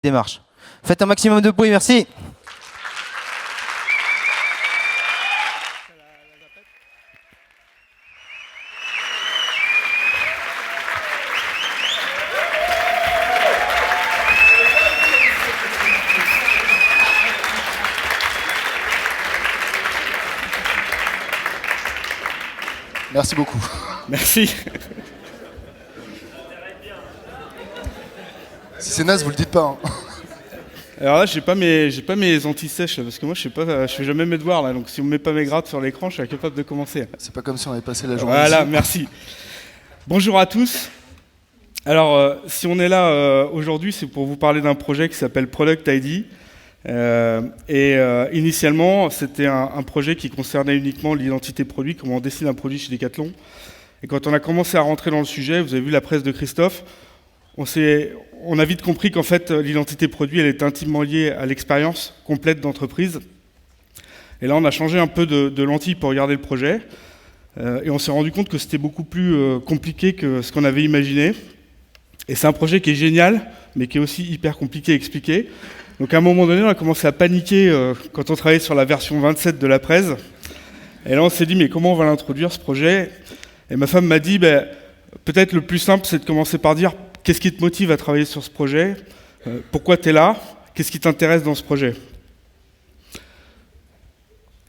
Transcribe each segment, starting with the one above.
démarche. Faites un maximum de bruit, merci. Merci beaucoup. Merci. Si c'est naze, vous le dites pas. Hein. Alors là, j'ai pas mes anti-sèches là, parce que moi je fais jamais mes devoirs là, donc si on met pas mes grades sur l'écran, je suis incapable de commencer. C'est pas comme si on avait passé la journée Voilà, ici. merci. Bonjour à tous. Alors, si on est là aujourd'hui, c'est pour vous parler d'un projet qui s'appelle Product ID. Initialement, c'était un projet qui concernait uniquement l'identité produit, comment on dessine un produit chez Decathlon. Et quand on a commencé à rentrer dans le sujet, vous avez vu la presse de Christophe, on a vite compris qu'en fait, l'identité produit, elle est intimement liée à l'expérience complète d'entreprise. Et là, on a changé un peu de lentille pour regarder le projet. Et on s'est rendu compte que c'était beaucoup plus compliqué que ce qu'on avait imaginé. Et c'est un projet qui est génial, mais qui est aussi hyper compliqué à expliquer. Donc à un moment donné, on a commencé à paniquer quand on travaillait sur la version 27 de la presse. Et là, on s'est dit, mais comment on va l'introduire, ce projet? Et ma femme m'a dit, peut-être le plus simple, c'est de commencer par dire, qu'est-ce qui te motive à travailler sur ce projet? Pourquoi tu es là? Qu'est-ce qui t'intéresse dans ce projet?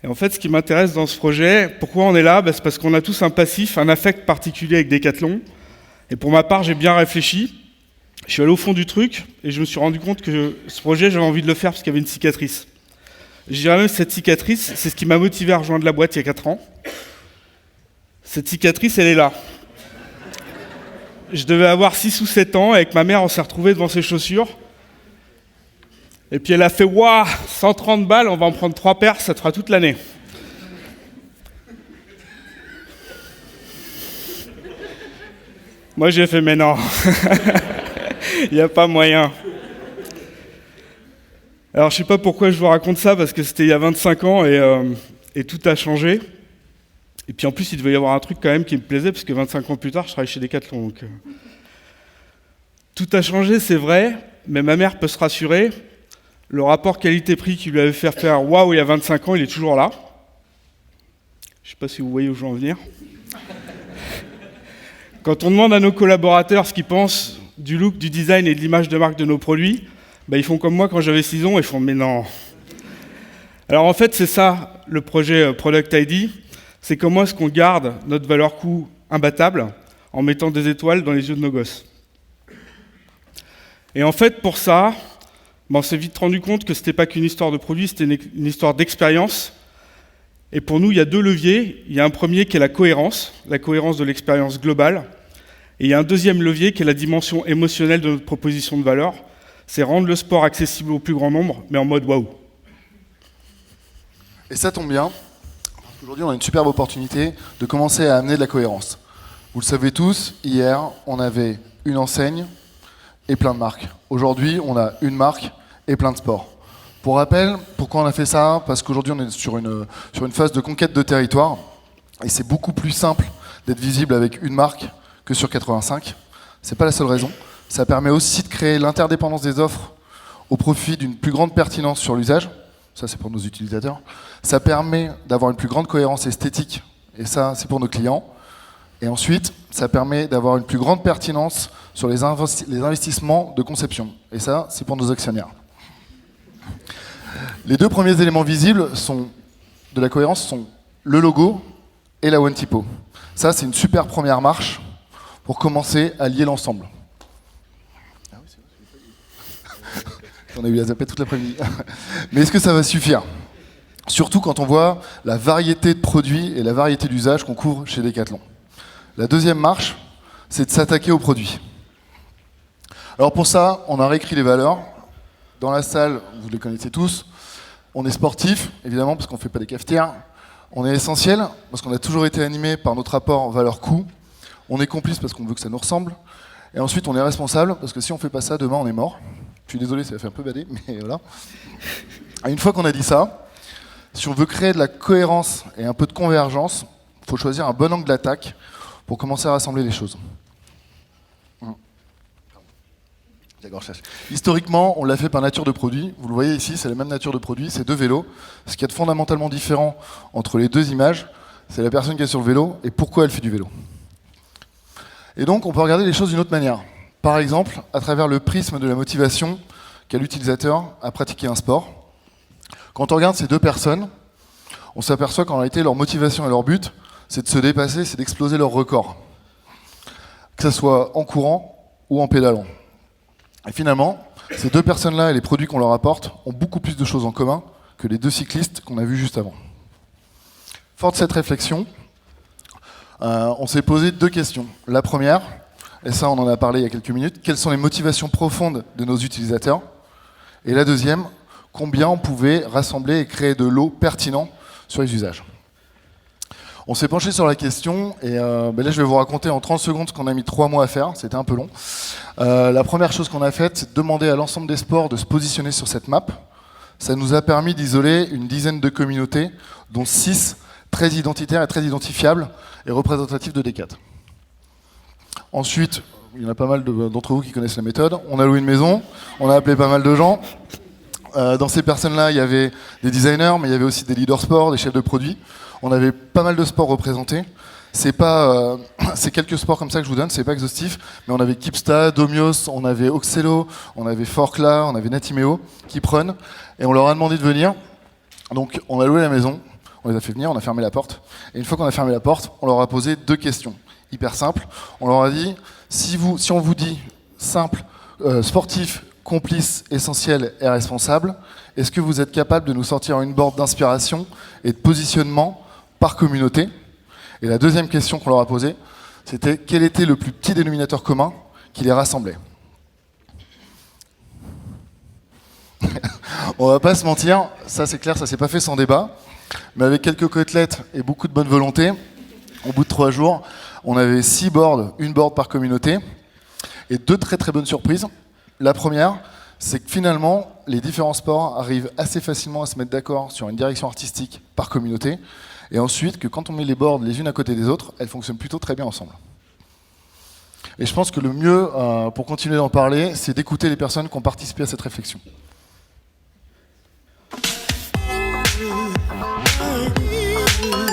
Et en fait, ce qui m'intéresse dans ce projet, pourquoi on est là? C'est parce qu'on a tous un passif, un affect particulier avec Decathlon. Et pour ma part, j'ai bien réfléchi. Je suis allé au fond du truc et je me suis rendu compte que ce projet, j'avais envie de le faire parce qu'il y avait une cicatrice. Je dirais même que cette cicatrice, c'est ce qui m'a motivé à rejoindre la boîte il y a 4 ans. Cette cicatrice, elle est là. Je devais avoir 6 ou 7 ans, avec ma mère, on s'est retrouvés devant ses chaussures. Et puis elle a fait « Waouh, 130 balles, on va en prendre 3 paires, ça te fera toute l'année. » Moi j'ai fait « Mais non, il n'y a pas moyen. » Alors je ne sais pas pourquoi je vous raconte ça, parce que c'était il y a 25 ans et tout a changé. Et puis en plus, il devait y avoir un truc quand même qui me plaisait, parce que 25 ans plus tard, je travaille chez Decathlon. Donc, tout a changé, c'est vrai, mais ma mère peut se rassurer. Le rapport qualité-prix qui lui avait fait faire « Waouh » il y a 25 ans, il est toujours là. Je ne sais pas si vous voyez où je veux en venir. Quand on demande à nos collaborateurs ce qu'ils pensent du look, du design et de l'image de marque de nos produits, ils font comme moi quand j'avais 6 ans, ils font « Mais non !» Alors en fait, c'est ça le projet Product ID. C'est comment est-ce qu'on garde notre valeur coût imbattable en mettant des étoiles dans les yeux de nos gosses. Et en fait, pour ça, on s'est vite rendu compte que ce n'était pas qu'une histoire de produit, c'était une histoire d'expérience. Et pour nous, il y a 2 leviers. Il y a un premier qui est la cohérence de l'expérience globale. Et il y a un deuxième levier qui est la dimension émotionnelle de notre proposition de valeur. C'est rendre le sport accessible au plus grand nombre, mais en mode waouh. Et ça tombe bien, parce qu'aujourd'hui, on a une superbe opportunité de commencer à amener de la cohérence. Vous le savez tous, hier, on avait une enseigne et plein de marques. Aujourd'hui, on a une marque et plein de sports. Pour rappel, pourquoi on a fait ça? Parce qu'aujourd'hui, on est sur une phase de conquête de territoire. Et c'est beaucoup plus simple d'être visible avec une marque que sur 85. C'est pas la seule raison. Ça permet aussi de créer l'interdépendance des offres au profit d'une plus grande pertinence sur l'usage. Ça, c'est pour nos utilisateurs. Ça permet d'avoir une plus grande cohérence esthétique. Et ça, c'est pour nos clients. Et ensuite, ça permet d'avoir une plus grande pertinence sur les investissements de conception. Et ça, c'est pour nos actionnaires. Les 2 premiers éléments visibles de la cohérence sont le logo et la One Typo. Ça, c'est une super première marche pour commencer à lier l'ensemble. On a eu la zapette toute l'après-midi. Mais est-ce que ça va suffire? Surtout quand on voit la variété de produits et la variété d'usages qu'on couvre chez Decathlon. La deuxième marche, c'est de s'attaquer aux produits. Alors pour ça, on a réécrit les valeurs. Dans la salle, vous les connaissez tous, on est sportif, évidemment, parce qu'on ne fait pas des cafetières. On est essentiel, parce qu'on a toujours été animé par notre rapport valeur-coût. On est complice parce qu'on veut que ça nous ressemble. Et ensuite, on est responsable, parce que si on ne fait pas ça, demain, on est mort. Je suis désolé, ça va faire un peu bader, mais voilà. Et une fois qu'on a dit ça, si on veut créer de la cohérence et un peu de convergence, il faut choisir un bon angle d'attaque pour commencer à rassembler les choses. D'accord, historiquement, on l'a fait par nature de produit. Vous le voyez ici, c'est la même nature de produit, c'est 2 vélos. Ce qui est fondamentalement différent entre les 2 images, c'est la personne qui est sur le vélo et pourquoi elle fait du vélo. Et donc, on peut regarder les choses d'une autre manière. Par exemple, à travers le prisme de la motivation qu'a l'utilisateur à pratiquer un sport. Quand on regarde ces 2 personnes, on s'aperçoit qu'en réalité, leur motivation et leur but, c'est de se dépasser, c'est d'exploser leur record. Que ce soit en courant ou en pédalant. Et finalement, ces 2 personnes-là et les produits qu'on leur apporte ont beaucoup plus de choses en commun que les 2 cyclistes qu'on a vus juste avant. Fort de cette réflexion, on s'est posé 2 questions. La première, et ça on en a parlé il y a quelques minutes, quelles sont les motivations profondes de nos utilisateurs? Et la deuxième, combien on pouvait rassembler et créer de lot pertinent sur les usages? On s'est penché sur la question et là je vais vous raconter en 30 secondes ce qu'on a mis 3 mois à faire, c'était un peu long. La première chose qu'on a faite, c'est de demander à l'ensemble des sports de se positionner sur cette map. Ça nous a permis d'isoler une dizaine de communautés, dont 6 très identitaires et très identifiables et représentatifs de Decat. Ensuite, il y en a pas mal d'entre vous qui connaissent la méthode, on a loué une maison, on a appelé pas mal de gens. Dans ces personnes-là, il y avait des designers, mais il y avait aussi des leaders sport, des chefs de produits. On avait pas mal de sports représentés. C'est quelques sports comme ça que je vous donne, c'est pas exhaustif, mais on avait Kipsta, Domios, on avait Oxelo, on avait Forkla, on avait Natimeo, Kipron, et on leur a demandé de venir. Donc on a loué la maison, on les a fait venir, on a fermé la porte, et une fois qu'on a fermé la porte, on leur a posé 2 questions, hyper simples. On leur a dit, si on vous dit simple, sportif, complice, essentiel et responsable, est-ce que vous êtes capable de nous sortir une board d'inspiration et de positionnement par communauté? Et la deuxième question qu'on leur a posée, c'était quel était le plus petit dénominateur commun qui les rassemblait? On va pas se mentir, ça c'est clair, ça s'est pas fait sans débat, mais avec quelques côtelettes et beaucoup de bonne volonté, au bout de 3 jours, on avait 6 boards, une board par communauté, et 2 très très bonnes surprises. La première, c'est que finalement, les différents sports arrivent assez facilement à se mettre d'accord sur une direction artistique par communauté, et ensuite que quand on met les boards les unes à côté des autres, elles fonctionnent plutôt très bien ensemble. Et je pense que le mieux, pour continuer d'en parler, c'est d'écouter les personnes qui ont participé à cette réflexion.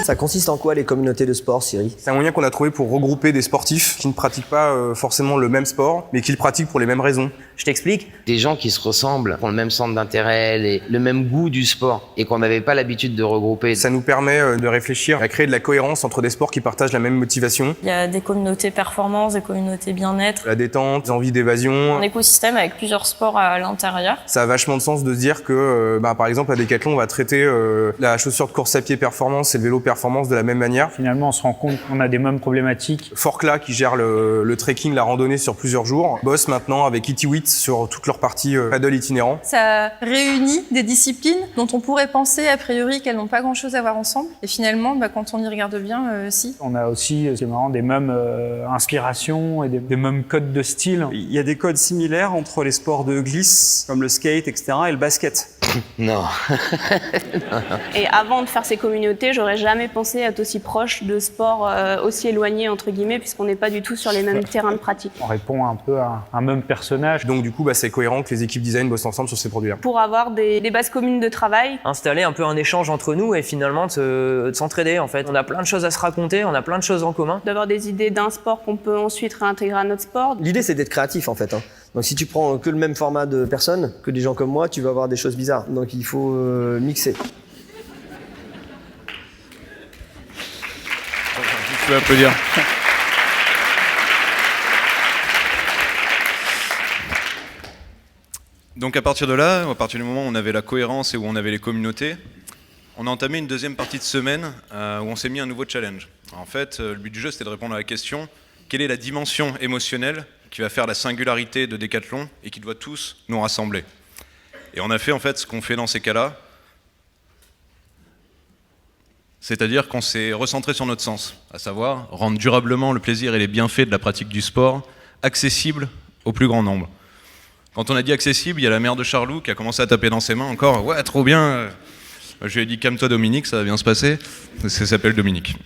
Ça consiste en quoi les communautés de sport, Cyril? C'est un moyen qu'on a trouvé pour regrouper des sportifs qui ne pratiquent pas forcément le même sport, mais qui le pratiquent pour les mêmes raisons. Je t'explique. Des gens qui se ressemblent, qui ont le même centre d'intérêt, le même goût du sport, et qu'on n'avait pas l'habitude de regrouper. Ça nous permet de réfléchir à créer de la cohérence entre des sports qui partagent la même motivation. Il y a des communautés performance, des communautés bien-être. La détente, les envies d'évasion. Un écosystème avec plusieurs sports à l'intérieur. Ça a vachement de sens de se dire que, par exemple, à Decathlon, on va traiter la chaussure de course à pied performance et le vélo performance de la même manière. Finalement, on se rend compte qu'on a des mêmes problématiques. Forkla, qui gère le trekking, la randonnée sur plusieurs jours, bosse maintenant avec Itiwit sur toute leur partie paddle itinérant. Ça réunit des disciplines dont on pourrait penser a priori qu'elles n'ont pas grand-chose à voir ensemble. Et finalement, quand on y regarde bien, si. On a aussi, c'est marrant, des mêmes inspirations et des mêmes codes de style. Il y a des codes similaires entre les sports de glisse, comme le skate, etc., et le basket. Non. Et avant de faire ces communautés, j'aurais jamais pensé être aussi proche de sports aussi éloignés, entre guillemets, puisqu'on n'est pas du tout sur les mêmes terrains de pratique. On répond un peu à un même personnage. Donc du coup, c'est cohérent que les équipes design bossent ensemble sur ces produits-là. Pour avoir des bases communes de travail. Installer un peu un échange entre nous et finalement de s'entraider en fait. On a plein de choses à se raconter, on a plein de choses en commun. D'avoir des idées d'un sport qu'on peut ensuite réintégrer à notre sport. L'idée c'est d'être créatif en fait. Donc si tu prends que le même format de personnes, que des gens comme moi, tu vas avoir des choses bizarres. Donc il faut mixer. Je peux applaudir. Donc à partir de là, à partir du moment où on avait la cohérence et où on avait les communautés, on a entamé une deuxième partie de semaine où on s'est mis un nouveau challenge. En fait, le but du jeu, c'était de répondre à la question quelle est la dimension émotionnelle qui va faire la singularité de Decathlon et qui doit tous nous rassembler. Et on a fait en fait ce qu'on fait dans ces cas-là, c'est-à-dire qu'on s'est recentré sur notre sens, à savoir rendre durablement le plaisir et les bienfaits de la pratique du sport accessibles au plus grand nombre. Quand on a dit accessible, il y a la mère de Charlot qui a commencé à taper dans ses mains encore. Ouais, trop bien. Je lui ai dit calme-toi Dominique, ça va bien se passer. Ça s'appelle Dominique.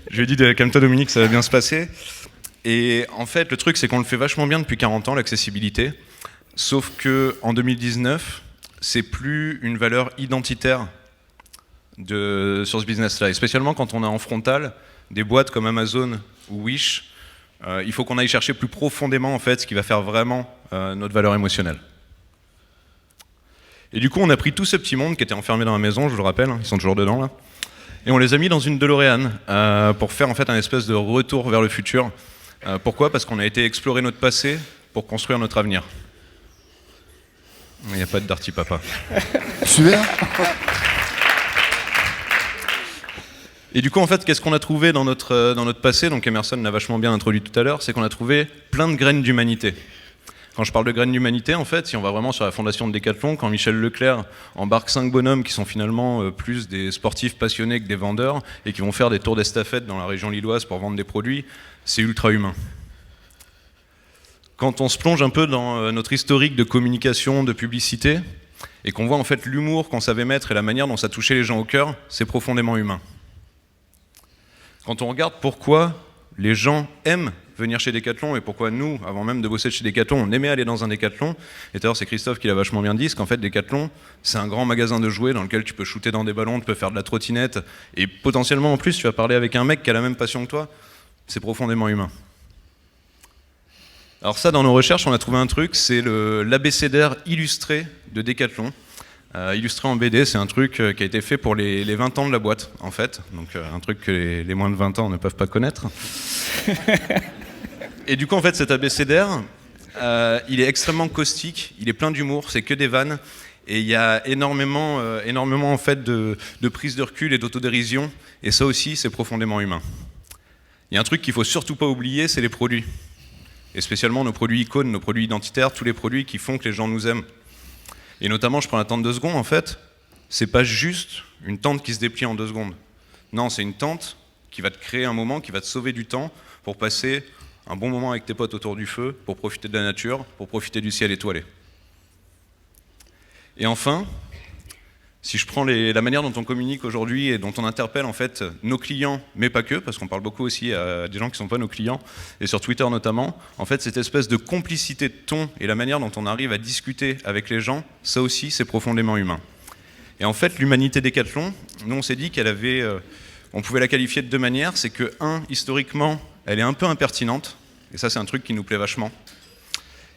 Je lui ai dit calme-toi Dominique, ça va bien se passer. Et en fait, le truc, c'est qu'on le fait vachement bien depuis 40 ans, l'accessibilité. Sauf qu'en 2019, c'est plus une valeur identitaire sur ce business-là. Et spécialement quand on a en frontal des boîtes comme Amazon ou Wish, il faut qu'on aille chercher plus profondément en fait, ce qui va faire vraiment notre valeur émotionnelle. Et du coup, on a pris tout ce petit monde qui était enfermé dans la maison, je vous le rappelle, ils sont toujours dedans là, et on les a mis dans une DeLorean pour faire en fait un espèce de retour vers le futur. Pourquoi ? Parce qu'on a été explorer notre passé pour construire notre avenir. Il n'y a pas de Darty Papa. Super. Et du coup, en fait, qu'est-ce qu'on a trouvé dans notre passé ? Donc Emerson l'a vachement bien introduit tout à l'heure, c'est qu'on a trouvé plein de graines d'humanité. Quand je parle de graines d'humanité, en fait, si on va vraiment sur la fondation de Decathlon, quand Michel Leclerc embarque 5 bonhommes qui sont finalement plus des sportifs passionnés que des vendeurs et qui vont faire des tours d'estafette dans la région lilloise pour vendre des produits, c'est ultra humain. Quand on se plonge un peu dans notre historique de communication, de publicité, et qu'on voit en fait l'humour qu'on savait mettre et la manière dont ça touchait les gens au cœur, c'est profondément humain. Quand on regarde pourquoi les gens aiment venir chez Decathlon et pourquoi nous, avant même de bosser chez Decathlon, on aimait aller dans un Decathlon, et d'ailleurs c'est Christophe qui l'a vachement bien dit, c'est qu'en fait Decathlon, c'est un grand magasin de jouets dans lequel tu peux shooter dans des ballons, tu peux faire de la trottinette, et potentiellement en plus tu vas parler avec un mec qui a la même passion que toi, c'est profondément humain. Alors ça, dans nos recherches, on a trouvé un truc, c'est l'abécédaire illustré de Decathlon. Illustré en BD, c'est un truc qui a été fait pour les 20 ans de la boîte, en fait. Donc un truc que les moins de 20 ans ne peuvent pas connaître. Et du coup, en fait, cet abécédaire, il est extrêmement caustique, il est plein d'humour, c'est que des vannes. Et il y a énormément en fait, de prise de recul et d'autodérision. Et ça aussi, c'est profondément humain. Il y a un truc qu'il ne faut surtout pas oublier, c'est les produits. Et spécialement nos produits icônes, nos produits identitaires, tous les produits qui font que les gens nous aiment. Et notamment, je prends la tente 2 secondes, en fait, c'est pas juste une tente qui se déplie en 2 secondes. Non, c'est une tente qui va te créer un moment, qui va te sauver du temps pour passer un bon moment avec tes potes autour du feu, pour profiter de la nature, pour profiter du ciel étoilé. Et enfin, si je prends la manière dont on communique aujourd'hui et dont on interpelle en fait nos clients, mais pas que, parce qu'on parle beaucoup aussi à des gens qui ne sont pas nos clients, et sur Twitter notamment, en fait cette espèce de complicité de ton et la manière dont on arrive à discuter avec les gens, ça aussi c'est profondément humain. Et en fait l'humanité Decathlon, nous on s'est dit qu'elle avait, on pouvait la qualifier de 2 manières, c'est que historiquement, elle est un peu impertinente, et ça c'est un truc qui nous plaît vachement,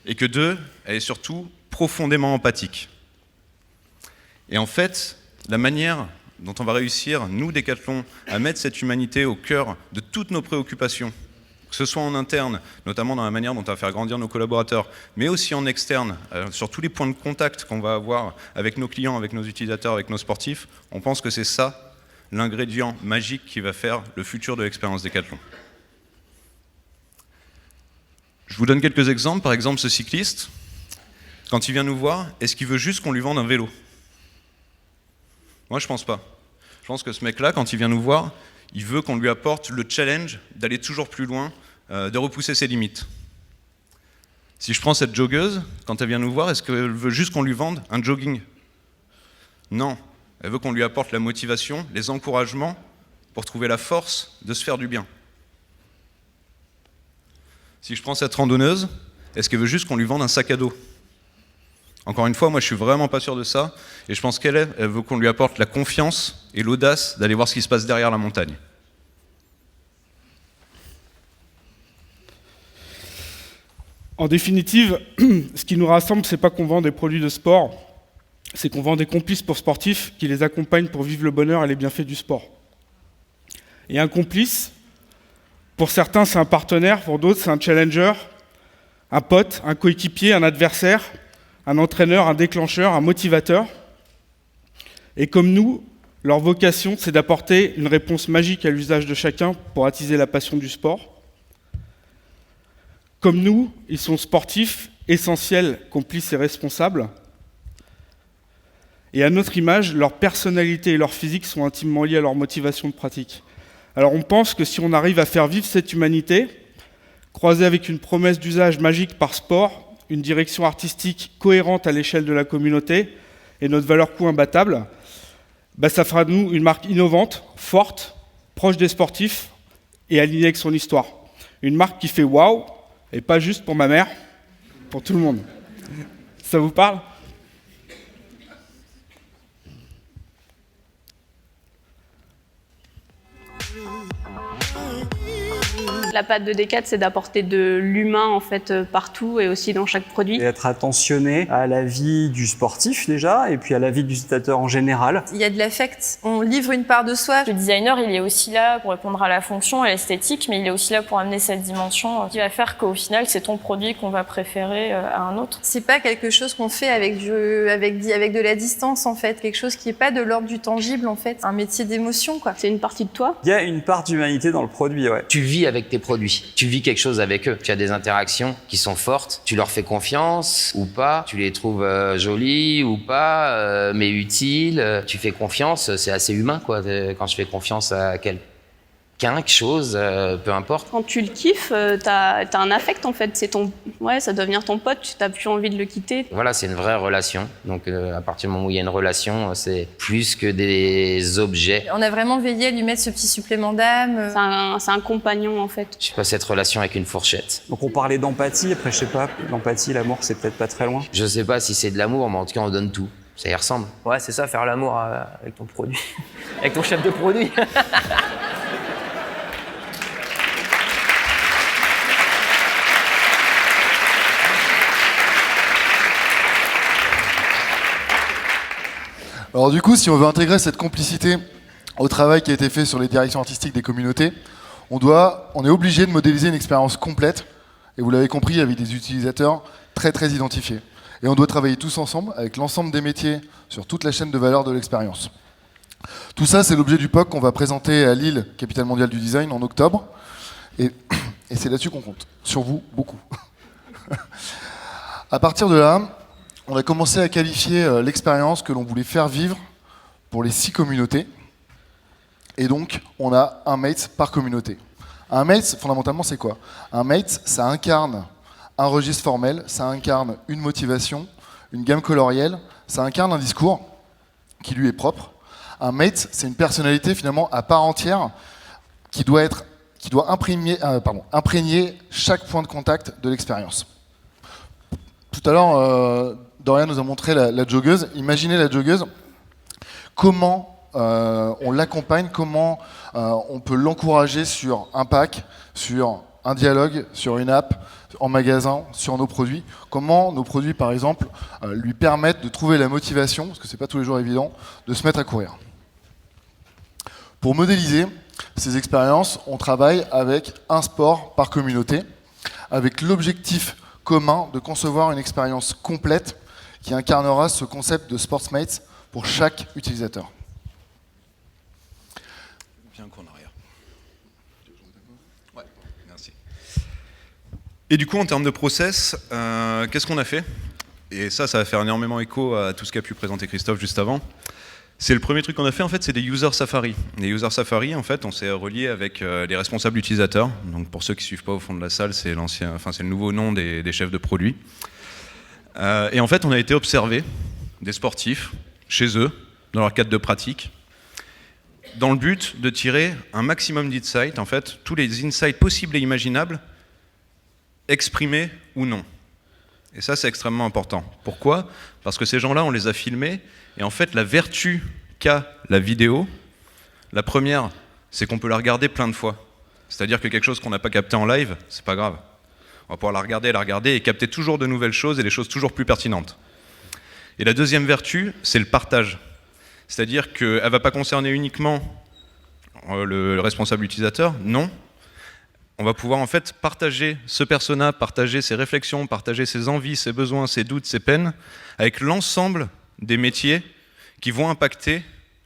et que 2, elle est surtout profondément empathique. Et en fait, la manière dont on va réussir, nous, Decathlon, à mettre cette humanité au cœur de toutes nos préoccupations, que ce soit en interne, notamment dans la manière dont on va faire grandir nos collaborateurs, mais aussi en externe, sur tous les points de contact qu'on va avoir avec nos clients, avec nos utilisateurs, avec nos sportifs, on pense que c'est ça, l'ingrédient magique qui va faire le futur de l'expérience Decathlon. Je vous donne quelques exemples. Par exemple, ce cycliste, quand il vient nous voir, est-ce qu'il veut juste qu'on lui vende un vélo ? Moi, je pense pas. Je pense que ce mec-là, quand il vient nous voir, il veut qu'on lui apporte le challenge d'aller toujours plus loin, de repousser ses limites. Si je prends cette joggeuse, quand elle vient nous voir, est-ce qu'elle veut juste qu'on lui vende un jogging ? Non. Elle veut qu'on lui apporte la motivation, les encouragements pour trouver la force de se faire du bien. Si je prends cette randonneuse, est-ce qu'elle veut juste qu'on lui vende un sac à dos ? Encore une fois, moi je suis vraiment pas sûr de ça, et je pense elle veut qu'on lui apporte la confiance et l'audace d'aller voir ce qui se passe derrière la montagne. En définitive, ce qui nous rassemble, c'est pas qu'on vend des produits de sport, c'est qu'on vend des complices pour sportifs qui les accompagnent pour vivre le bonheur et les bienfaits du sport. Et un complice, pour certains c'est un partenaire, pour d'autres c'est un challenger, un pote, un coéquipier, un adversaire, un entraîneur, un déclencheur, un motivateur. Et comme nous, leur vocation, c'est d'apporter une réponse magique à l'usage de chacun pour attiser la passion du sport. Comme nous, ils sont sportifs, essentiels, complices et responsables. Et à notre image, leur personnalité et leur physique sont intimement liés à leur motivation de pratique. Alors on pense que si on arrive à faire vivre cette humanité, croisée avec une promesse d'usage magique par sport, une direction artistique cohérente à l'échelle de la communauté et notre valeur coût imbattable, ça fera de nous une marque innovante, forte, proche des sportifs et alignée avec son histoire. Une marque qui fait waouh, et pas juste pour ma mère, pour tout le monde. Ça vous parle ? La patte de Decat, c'est d'apporter de l'humain en fait partout et aussi dans chaque produit. Et être attentionné à la vie du sportif déjà, et puis à la vie du utilisateur en général. Il y a de l'affect, on livre une part de soi. Le designer, il est aussi là pour répondre à la fonction, à l'esthétique, mais il est aussi là pour amener cette dimension qui va faire qu'au final, c'est ton produit qu'on va préférer à un autre. C'est pas quelque chose qu'on fait avec de la distance en fait, quelque chose qui est pas de l'ordre du tangible en fait, un métier d'émotion quoi. C'est une partie de toi. Il y a une part d'humanité dans le produit, ouais. Tu vis avec tes produits, tu vis quelque chose avec eux. Tu as des interactions qui sont fortes, tu leur fais confiance ou pas, tu les trouves jolies ou pas, mais utiles. Tu fais confiance, c'est assez humain quoi. Quand je fais confiance à quelqu'un, quelque chose, peu importe. Quand tu le kiffes, t'as un affect en fait. C'est ça doit devenir ton pote. Tu n'as plus envie de le quitter. Voilà, c'est une vraie relation. Donc à partir du moment où il y a une relation, c'est plus que des objets. On a vraiment veillé à lui mettre ce petit supplément d'âme. C'est un compagnon en fait. Je sais pas, cette relation avec une fourchette. Donc on parlait d'empathie, après je sais pas, l'empathie, l'amour c'est peut-être pas très loin. Je sais pas si c'est de l'amour, mais en tout cas on donne tout. Ça y ressemble. Ouais, c'est ça, faire l'amour avec ton produit. Avec ton chef de produit. Alors du coup, si on veut intégrer cette complicité au travail qui a été fait sur les directions artistiques des communautés, on est obligé de modéliser une expérience complète, et vous l'avez compris, avec des utilisateurs très très identifiés. Et on doit travailler tous ensemble, avec l'ensemble des métiers, sur toute la chaîne de valeur de l'expérience. Tout ça, c'est l'objet du POC qu'on va présenter à Lille, capitale mondiale du design, en octobre. Et c'est là-dessus qu'on compte. Sur vous, beaucoup. À partir de là, on a commencé à qualifier l'expérience que l'on voulait faire vivre pour les 6 communautés. Et donc, on a un mate par communauté. Un mate, fondamentalement, c'est quoi? Un mate, ça incarne un registre formel, ça incarne une motivation, une gamme colorielle, ça incarne un discours qui lui est propre. Un mate, c'est une personnalité finalement à part entière qui doit imprégner chaque point de contact de l'expérience. Tout à l'heure, Dorian nous a montré la joggeuse. Imaginez la joggeuse, comment on l'accompagne, comment on peut l'encourager sur un pack, sur un dialogue, sur une app, en magasin, sur nos produits. Comment nos produits, par exemple, lui permettent de trouver la motivation, parce que c'est pas tous les jours évident, de se mettre à courir. Pour modéliser ces expériences, on travaille avec un sport par communauté, avec l'objectif commun de concevoir une expérience complète qui incarnera ce concept de Sportsmates pour chaque utilisateur. Bien qu'en arrière. Ouais, merci. Et du coup, en termes de process, qu'est-ce qu'on a fait? Et ça va faire énormément écho à tout ce qu'a pu présenter Christophe juste avant. C'est le premier truc qu'on a fait, en fait, c'est des user safari. Les user safari, en fait, on s'est relié avec les responsables utilisateurs. Donc, pour ceux qui ne suivent pas au fond de la salle, c'est le nouveau nom des chefs de produits. Et en fait, on a été observer des sportifs chez eux, dans leur cadre de pratique, dans le but de tirer un maximum d'insights, en fait, tous les insights possibles et imaginables, exprimés ou non. Et ça, c'est extrêmement important. Pourquoi? Parce que ces gens-là, on les a filmés, et en fait, la vertu qu'a la vidéo, la première, c'est qu'on peut la regarder plein de fois. C'est-à-dire que quelque chose qu'on n'a pas capté en live, c'est pas grave. On va pouvoir la regarder et capter toujours de nouvelles choses et des choses toujours plus pertinentes. Et la deuxième vertu, c'est le partage. C'est-à-dire qu'elle ne va pas concerner uniquement le responsable utilisateur, non. On va pouvoir en fait partager ce persona, partager ses réflexions, partager ses envies, ses besoins, ses doutes, ses peines, avec l'ensemble des métiers qui vont impacter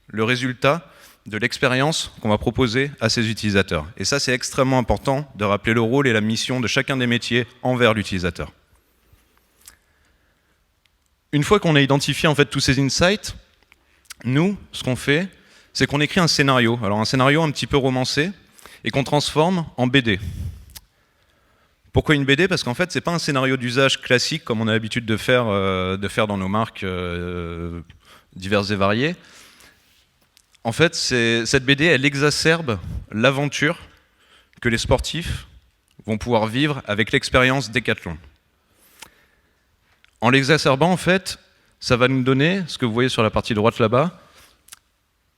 le résultat de l'expérience qu'on va proposer à ces utilisateurs. Et ça, c'est extrêmement important de rappeler le rôle et la mission de chacun des métiers envers l'utilisateur. Une fois qu'on a identifié en fait tous ces insights, nous, ce qu'on fait, c'est qu'on écrit un scénario. Alors un scénario un petit peu romancé et qu'on transforme en BD. Pourquoi une BD? Parce qu'en fait, c'est pas un scénario d'usage classique comme on a l'habitude de faire dans nos marques diverses et variées. En fait, cette BD, elle exacerbe l'aventure que les sportifs vont pouvoir vivre avec l'expérience Décathlon. En l'exacerbant, en fait, ça va nous donner, ce que vous voyez sur la partie droite là-bas,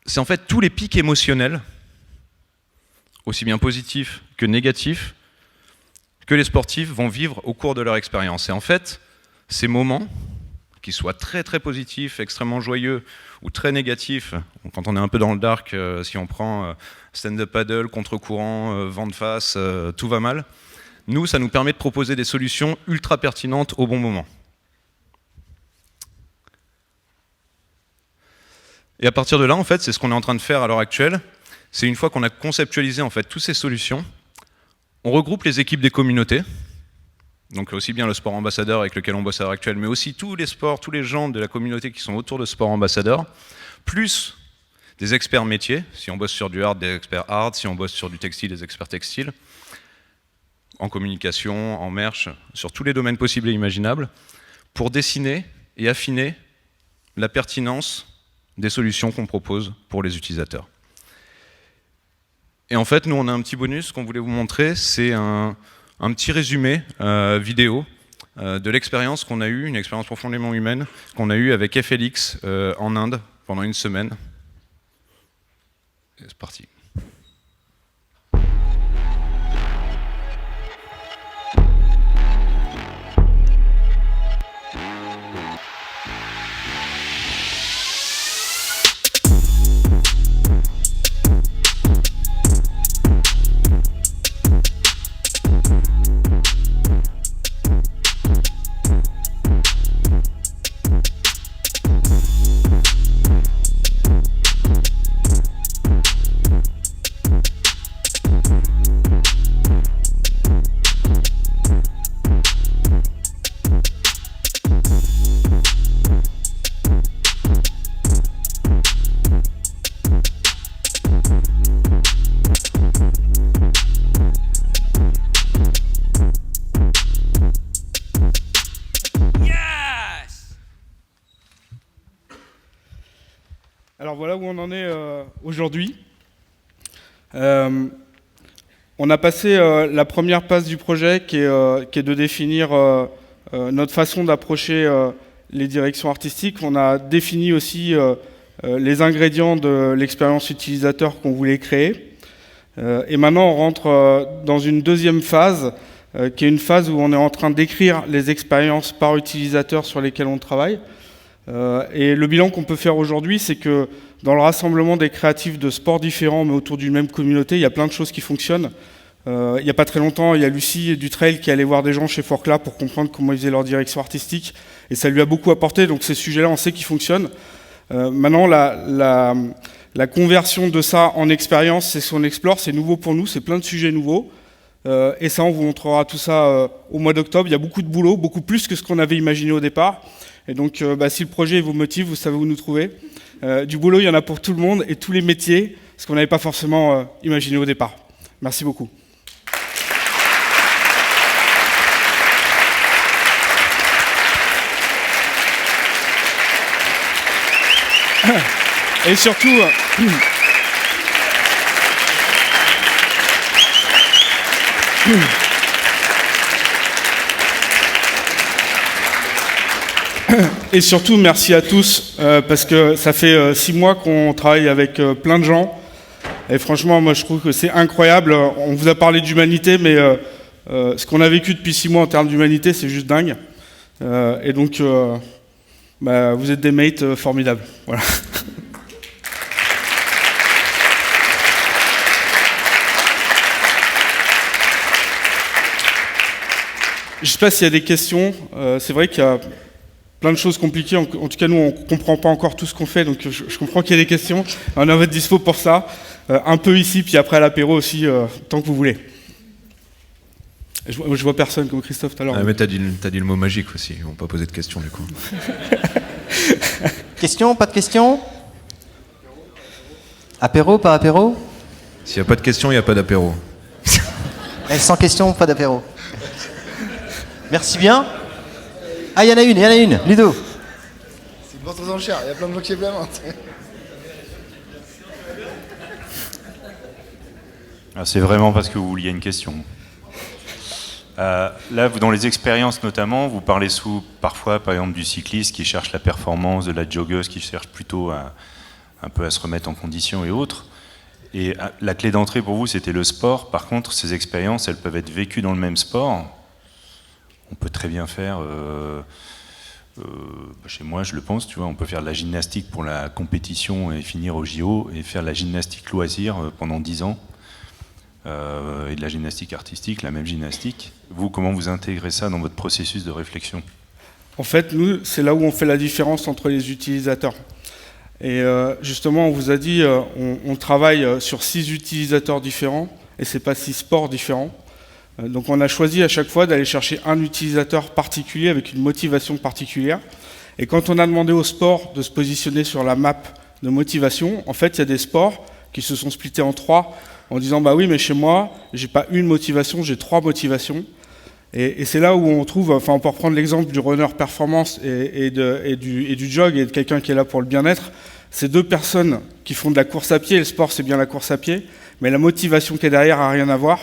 c'est en fait tous les pics émotionnels, aussi bien positifs que négatifs, que les sportifs vont vivre au cours de leur expérience. Et en fait, ces moments, qu'ils soient très très positifs, extrêmement joyeux, ou très négatifs, quand on est un peu dans le dark, si on prend stand-up paddle, contre-courant, vent de face, tout va mal, nous, ça nous permet de proposer des solutions ultra pertinentes au bon moment. Et à partir de là, en fait, c'est ce qu'on est en train de faire à l'heure actuelle. C'est une fois qu'on a conceptualisé en fait toutes ces solutions, on regroupe les équipes des communautés, donc aussi bien le sport ambassadeur avec lequel on bosse à l'heure actuelle, mais aussi tous les sports, tous les gens de la communauté qui sont autour de sport ambassadeur, plus des experts métiers, si on bosse sur du hard, des experts hard, si on bosse sur du textile, des experts textiles, en communication, en merch, sur tous les domaines possibles et imaginables, pour dessiner et affiner la pertinence des solutions qu'on propose pour les utilisateurs. Et en fait, nous, on a un petit bonus qu'on voulait vous montrer, c'est un petit résumé vidéo de l'expérience qu'on a eue, une expérience profondément humaine, qu'on a eue avec FLX en Inde pendant une semaine. Et c'est parti. Alors voilà où on en est aujourd'hui. On a passé la première phase du projet qui est de définir notre façon d'approcher les directions artistiques. On a défini aussi les ingrédients de l'expérience utilisateur qu'on voulait créer. Et maintenant on rentre dans une deuxième phase qui est une phase où on est en train d'écrire les expériences par utilisateur sur lesquelles on travaille. Et le bilan qu'on peut faire aujourd'hui, c'est que dans le rassemblement des créatifs de sports différents, mais autour d'une même communauté, il y a plein de choses qui fonctionnent. Il n'y a pas très longtemps, il y a Lucie du Trail qui allait voir des gens chez Forclaz pour comprendre comment ils faisaient leur direction artistique, et ça lui a beaucoup apporté, donc ces sujets-là, on sait qu'ils fonctionnent. Maintenant, la conversion de ça en expérience, c'est ce qu'on explore, c'est nouveau pour nous, c'est plein de sujets nouveaux. Et ça, on vous montrera tout ça au mois d'octobre. Il y a beaucoup de boulot, beaucoup plus que ce qu'on avait imaginé au départ. Et donc, si le projet vous motive, vous savez où nous trouver. Du boulot, il y en a pour tout le monde et tous les métiers, ce qu'on n'avait pas forcément imaginé au départ. Merci beaucoup. Et surtout... Et surtout, merci à tous, parce que ça fait 6 mois qu'on travaille avec plein de gens. Et franchement, moi, je trouve que c'est incroyable. On vous a parlé d'humanité, mais ce qu'on a vécu depuis 6 mois en termes d'humanité, c'est juste dingue. Et donc, vous êtes des mates formidables. Voilà. Je ne sais pas s'il y a des questions. C'est vrai qu'il y a plein de choses compliquées. En tout cas, nous, on ne comprend pas encore tout ce qu'on fait, donc je comprends qu'il y a des questions. On est à votre dispo pour ça. Un peu ici, puis après à l'apéro aussi, tant que vous voulez. Je vois personne comme Christophe tout à l'heure. Ah, mais t'as dit le mot magique aussi. Ils vont pas poser de questions, du coup. Question, pas de questions? Apéro, pas apéro? S'il n'y a pas de questions, il n'y a pas d'apéro. Sans questions, pas d'apéro. Merci bien. Ah, il y en a une, Ludo. C'est une vente aux enchères, il y a plein de gens qui aiment la main. Ah, c'est vraiment parce que vous vouliez une question. Là, dans les expériences notamment, vous parlez parfois, par exemple, du cycliste qui cherche la performance, de la joggeuse qui cherche plutôt un peu à se remettre en condition et autres. Et la clé d'entrée pour vous, c'était le sport. Par contre, ces expériences, elles peuvent être vécues dans le même sport. On peut très bien faire, chez moi, je le pense, tu vois, on peut faire de la gymnastique pour la compétition et finir au JO, et faire de la gymnastique loisir pendant 10 ans. Et de la gymnastique artistique, la même gymnastique. Vous, comment vous intégrez ça dans votre processus de réflexion? En fait, nous, c'est là où on fait la différence entre les utilisateurs. Et justement, on vous a dit, on travaille sur 6 utilisateurs différents, et c'est pas 6 sports différents. Donc on a choisi à chaque fois d'aller chercher un utilisateur particulier avec une motivation particulière. Et quand on a demandé au sport de se positionner sur la map de motivation, en fait, il y a des sports qui se sont splittés en 3, en disant bah oui, mais chez moi, j'ai pas une motivation, j'ai 3 motivations. Et c'est là où on trouve, enfin, on peut reprendre l'exemple du runner performance et du jog et de quelqu'un qui est là pour le bien-être. C'est 2 personnes qui font de la course à pied. Le sport, c'est bien la course à pied, mais la motivation qui est derrière a rien à voir.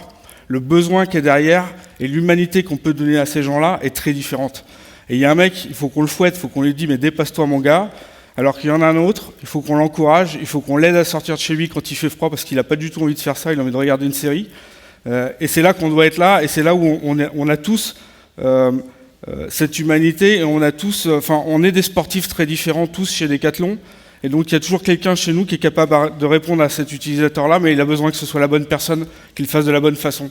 Le besoin qui est derrière et l'humanité qu'on peut donner à ces gens-là est très différente. Et il y a un mec, il faut qu'on le fouette, il faut qu'on lui dise mais dépasse-toi mon gars. Alors qu'il y en a un autre, il faut qu'on l'encourage, il faut qu'on l'aide à sortir de chez lui quand il fait froid parce qu'il n'a pas du tout envie de faire ça, il a envie de regarder une série. Et c'est là qu'on doit être là, et c'est là où on a tous cette humanité, et on a tous, enfin, on est des sportifs très différents tous chez Decathlon, et donc il y a toujours quelqu'un chez nous qui est capable de répondre à cet utilisateur-là, mais il a besoin que ce soit la bonne personne, qu'il le fasse de la bonne façon.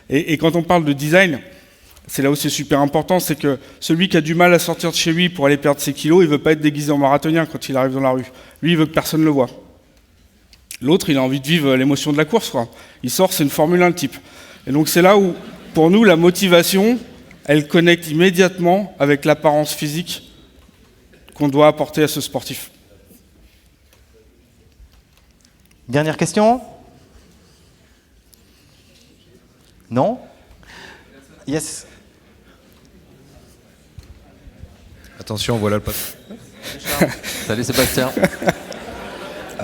Et quand on parle de design, c'est là où c'est super important, c'est que celui qui a du mal à sortir de chez lui pour aller perdre ses kilos, il veut pas être déguisé en marathonien quand il arrive dans la rue. Lui, il veut que personne le voie. L'autre, il a envie de vivre l'émotion de la course, quoi. Il sort, c'est une Formule 1 le type. Et donc c'est là où, pour nous, la motivation, elle connecte immédiatement avec l'apparence physique qu'on doit apporter à ce sportif. Dernière question? Non? Yes. Attention, voilà le patron. Salut Sébastien.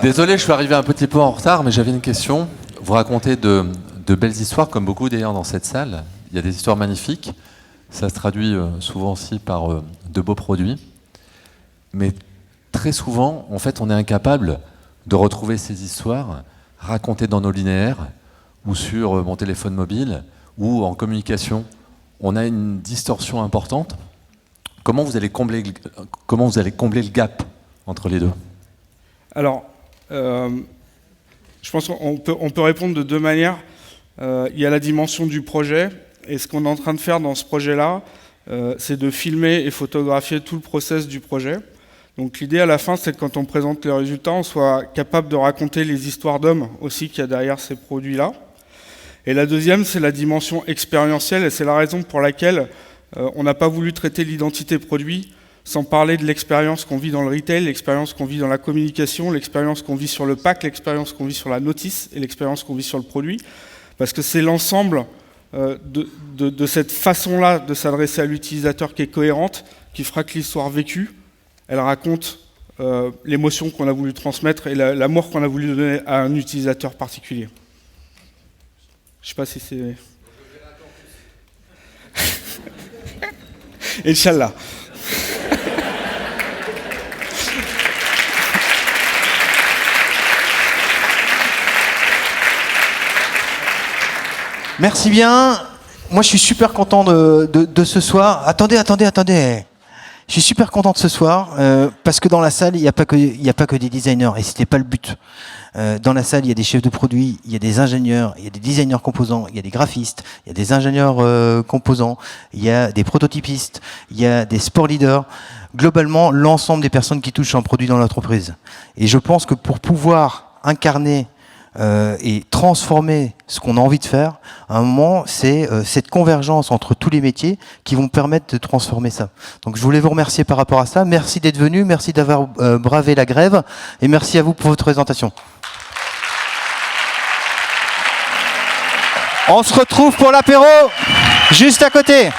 Désolé, je suis arrivé un petit peu en retard, mais j'avais une question. Vous racontez de belles histoires, comme beaucoup d'ailleurs dans cette salle. Il y a des histoires magnifiques. Ça se traduit souvent aussi par de beaux produits. Mais très souvent, en fait, on est incapable de retrouver ces histoires racontées dans nos linéaires ou sur mon téléphone mobile ou en communication. On a une distorsion importante. Comment vous allez combler le gap entre les deux? Alors, je pense qu'on peut répondre de 2 manières. Il y a la dimension du projet, et ce qu'on est en train de faire dans ce projet-là, c'est de filmer et photographier tout le process du projet. Donc l'idée à la fin, c'est que quand on présente les résultats, on soit capable de raconter les histoires d'hommes aussi qu'il y a derrière ces produits-là. Et la deuxième, c'est la dimension expérientielle, et c'est la raison pour laquelle on n'a pas voulu traiter l'identité produit sans parler de l'expérience qu'on vit dans le retail, l'expérience qu'on vit dans la communication, l'expérience qu'on vit sur le pack, l'expérience qu'on vit sur la notice et l'expérience qu'on vit sur le produit. Parce que c'est l'ensemble de cette façon-là de s'adresser à l'utilisateur qui est cohérente, qui fera que l'histoire vécue, elle raconte l'émotion qu'on a voulu transmettre et l'amour qu'on a voulu donner à un utilisateur particulier. Je sais pas si c'est... Inch'Allah. Merci bien. Moi, je suis super content de ce soir. Attendez. Je suis super content de ce soir parce que dans la salle, il n'y a pas que des designers et c'était pas le but. Dans la salle, il y a des chefs de produits, il y a des ingénieurs, il y a des designers composants, il y a des graphistes, il y a des ingénieurs composants, il y a des prototypistes, il y a des sport leaders. Globalement, l'ensemble des personnes qui touchent un produit dans l'entreprise. Et je pense que pour pouvoir incarner et transformer ce qu'on a envie de faire, à un moment, c'est cette convergence entre tous les métiers qui vont permettre de transformer ça. Donc je voulais vous remercier par rapport à ça. Merci d'être venu, merci d'avoir bravé la grève, et merci à vous pour votre présentation. On se retrouve pour l'apéro, juste à côté.